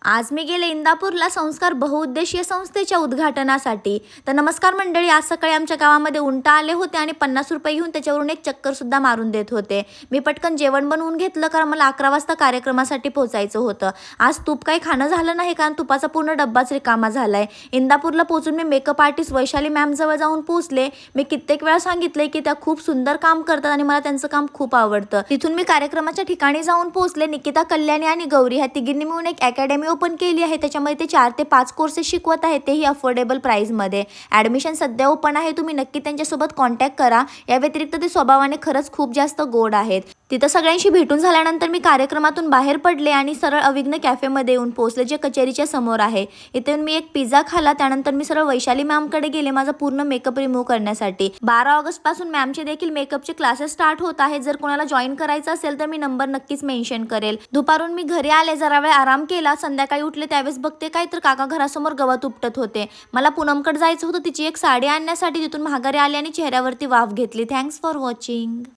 आज मी गेले इंदापूरला संस्कार बहुउद्देशीय संस्थेच्या उद्घाटनासाठी. तर नमस्कार मंडळी, आज सकाळी आमच्या गावामध्ये उंट आले होते आणि 50 रुपये घेऊन त्याच्यावरून एक चक्कर सुद्धा मारून देत होते. मी पटकन जेवण बनवून घेतलं कारण मला 11 वाजता कार्यक्रमासाठी पोहोचायचं होतं. आज तूप काही खाणं झालं नाही कारण तुपाचा पूर्ण डब्बाच रिकामा झालाय. इंदापूरला पोहोचून मी मेकअप आर्टिस्ट वैशाली मॅम जवळ जाऊन पोहोचले. मी कित्येक वेळा सांगितले की त्या खूप सुंदर काम करतात आणि मला त्यांचं काम खूप आवडतं. तिथून मी कार्यक्रमाच्या ठिकाणी जाऊन पोहोचले. निकिता, कल्याणी आणि गौरी ह्या तिघींनी मिळून एक अकॅडमी ओपन केली आहे. त्याच्यामध्ये ते 4 ते 5 कोर्सेस शिकवत आहेत, तेही अफोर्डेबल प्राइसमध्ये. ॲडमिशन सध्या ओपन आहे, तुम्ही नक्की त्यांच्यासोबत कॉन्टॅक्ट करा. या व्यतिरिक्त ते स्वभावाने खरंच खूप जास्त गोड आहेत. तिथं सगळ्यांशी भेटून झाल्यानंतर मी कार्यक्रमातून बाहेर पडले आणि सरळ अविघ्न कॅफेमध्ये येऊन पोहोचले, जे कचेरीच्या समोर आहे. इथून मी एक पिझ्झा खाल्ला. त्यानंतर मी सरळ वैशाली मॅमकडे गेले माझा पूर्ण मेकअप रिमूव्ह करण्यासाठी. 12 ऑगस्ट पासून मॅमचे देखील मेकअपचे क्लासेस स्टार्ट होत आहेत. जर कोणाला जॉईन करायचं असेल तर मी नंबर नक्कीच मेन्शन करेल. दुपारून मी घरी आले, जरा वेळ आराम केला. संध्याकाळी उठले त्यावेळेस बघते काय तर काका घरासमोर गवत उपटत होते. मला पूनमकडे जायचं होतं तिची एक साडी आणण्यासाठी. तिथून माघारी आले आणि चेहऱ्यावरती वाफ घेतली. Thanks for watching.